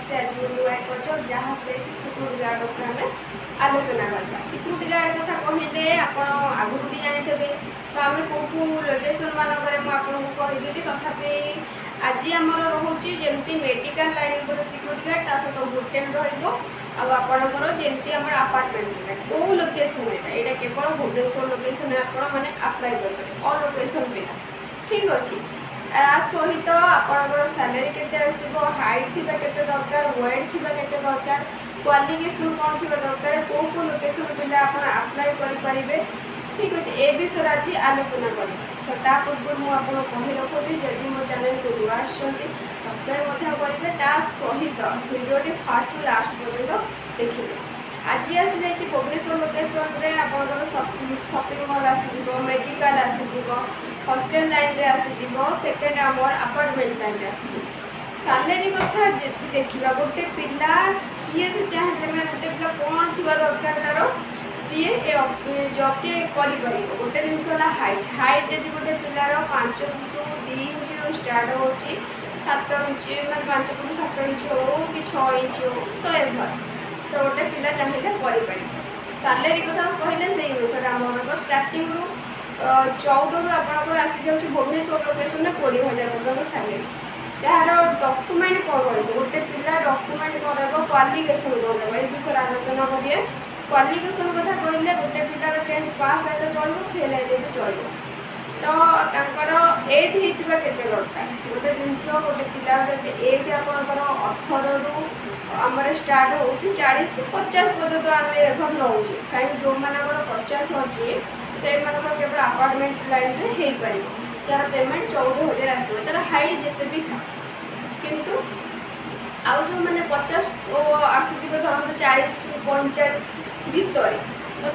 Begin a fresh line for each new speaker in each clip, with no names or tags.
से आज नुआ एक जहाँ सिक्यूरीटी गार्ड उपर आम आलोचना करवा। सिक्यूरीटी गार्ड कथा कहले आप आगु भी जानी तो आम कौ लोकेशन मानक कहीदेली तथापि आज आम रोचे जमी मेडिकल लाइन पर सिक्यूरीटी गार्ड ता सहित होटेल रपर जमी आम आपार्टमेंट कौ लोकेशन यहाँ केवल भुवनेश्वर लोकेशन मैंने आप्लाय करेंगे अल लोकेशन पिला ठीक अच्छे सहित आपंकर सैलरी केते आसीबो हाइट थिबा केते दरकार वेट थिबा केते दरकार क्वालिफिकेशन कौन थिबा दरकार को लोकेशन पिला आपण अप्लाई करि परिबे ठीक अच्छे ए विषय आज आलोचना करें तो ता पूर्व मुझे कही रखुच्छी जदि मो चैनल को नुआ सब्सक्राइब करेंगे सहित भिडियोटी फास्ट टू लास्ट पर्यटन देखिए। आज आसी जाइए भुवनेश्वर लोकेशन में आपंकर शॉपिंग मॉल आसीज मेडिकल आसीज हॉस्टल लाइन रे आसीज सेकेंड आमर अपार्टमेंट लाइन रे आसीज सैलरी कथा देखा गोटे पिला किए से चाहे मैंने गोटे पिला कौन थी दरकार तार सी जब टे कर गोटे जिन हाइट हाइट जब गोटे पिलार 5 फुट 2 इंच स्टार्ट हो 7 इंच मैं 5 फुट 7 इंच हो कि 6 इंच हो तो एभर तो गोटे पिला चाहिए कर सैलरी कथा कहले से अनुसार आम स्टार्टिंग रू 14 रु आपंकर आसी जाऊँगी भुवनेश्वर लोकेशन में 20,000 पर्यटन सैलरी जार डॉक्यूमेंट कौन रही गोटे पिला डॉक्यूमेंट कौन रहा क्वालिफिकेशन कौन रहा ये विषय आलोचना करिए। क्वालिफिकेशन कथा कहले गोटे पिलार 10th पास आए चलो फेल आए भी चलो तो एज होता के दरकार गोटे जिनस गोटे पिलार एज आपंकर 18 रु आम स्टार्ट हो 40-50 पर्यटन आम एभर नौ कहीं जो मान 50 अच्छी से केवल अपार्टमेंट लाइन में हो पार तार पेमेंट 14,000 आसो तार हाइट जिते भी था किंतु आउ जो मैंने 50 आसी धरत 40-45 भितर तो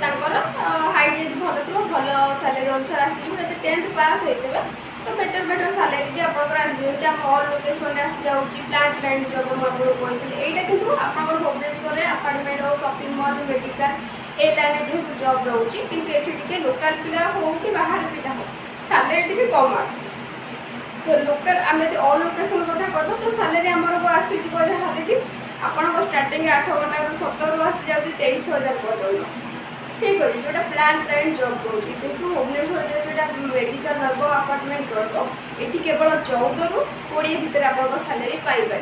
हाइट जब भल थो भल सैलरी अनुसार आसी 10th पास होते तो बेटर सैलरी भी आपंकर आसम अल लोकेशन आसी जाऊँगी प्लांट लाइन जब मुझे कहती यहाँ कि आप भुवनेश्वर में अपार्टमेंट हो शॉपिंग मॉल मेडिकल ए लाइन जेहतु जब रोचे कि लोकल पिला हो कि बाहर पिला हो सैलरी टी कम आस तो लोकल आम अल लोकेशन कथा कद तो सैलरी आमर आसी जहाँ भी आपण स्टार्टिंग 8 घंटा 17 रु आसी जाऊँगी 23,000 पर्यटन ठीक अच्छे जोटा प्लांट लाइन जब रोचे कि भुवनेश्वर जो मेडिकल रहा अपार्टमेंट रही केवल 14 रु 20 भितर आप सैलरी पाइपर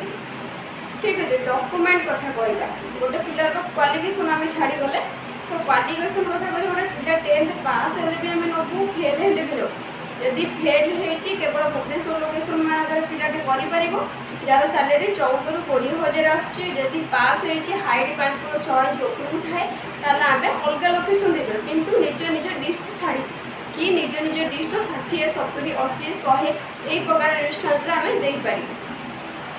ठीक अच्छे। डॉक्यूमेंट कथा कहला गोटे पिलार क्वालिफिकेशन आम छाड़गले तो क्वालिफिकेशन कथा कहले गोटे पिला 10th पास हेल्ले भी आम नबू फेल हेल्ले भी नबू यदि फेल होती केवल भुवनेश्वर लोकेशन मानक पिलाटी कर जार सैलरी 14 रु 20,000 आसुच्छी पास होती हाइट 5 फुट 6 इंच उपरकू थाए ताल आम अलग लोकेशन देपर किंतु निज निज डिस्ट्रिक्ट छाड़ी कि निज निज डिस्ट्रिक्ट 60 70 80 100 यही प्रकार डिस्टेंस आम देपर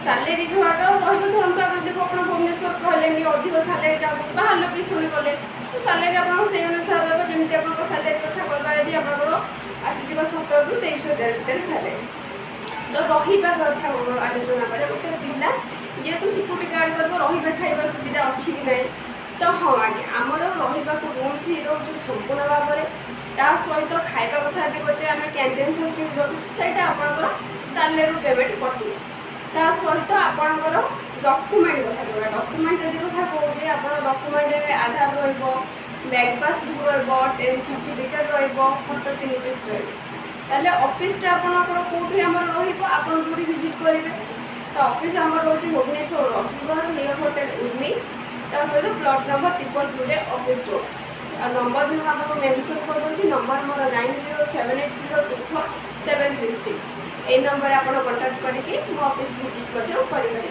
सैलरी जो रही धरत आप देखो आप भुवनेश्वर कहले अधिक सैलरी चाहते बाहर लोकेशन गले तो सैलरी आप अनुसार जमी आप सैलरी कथा कहबार आपंकर आसीज 17 रु 23,000 भितर सैलरी तो रहा कथा आलोचना करे गोटे पिला जेहेतु सिक्यूरीटी गार्ड कर रहा खाଇବା सुविधा अच्छी कि नहीं तो हाँ आगे आमर रहा रूम फ्री रोज संपूर्ण भाव में सहित खाଇବା कथा भी पचे आम कैंटीन फैसिलिटी से आपंकर सैलरी पेमेंट कटे सहित आपंकर डॉक्यूमेंट कथा कहवा डॉक्यूमेंट जब कथा कहे आप document Aadhaar bank passbook tenth certificate photo 3 piece रही ऑफिस आपंकर कौटी आम रही विजिट करेंगे तो ऑफिस आम रोचे भुवनेश्वर रसूलगढ़ नियर होटेल उर्मी सहित plot number 222 office road number भी आपको मेंशन कर दूसरी नंबर मोर 9078024736 ये नंबर आप कॉन्टाक्ट करके मो ऑफिस विजिट कर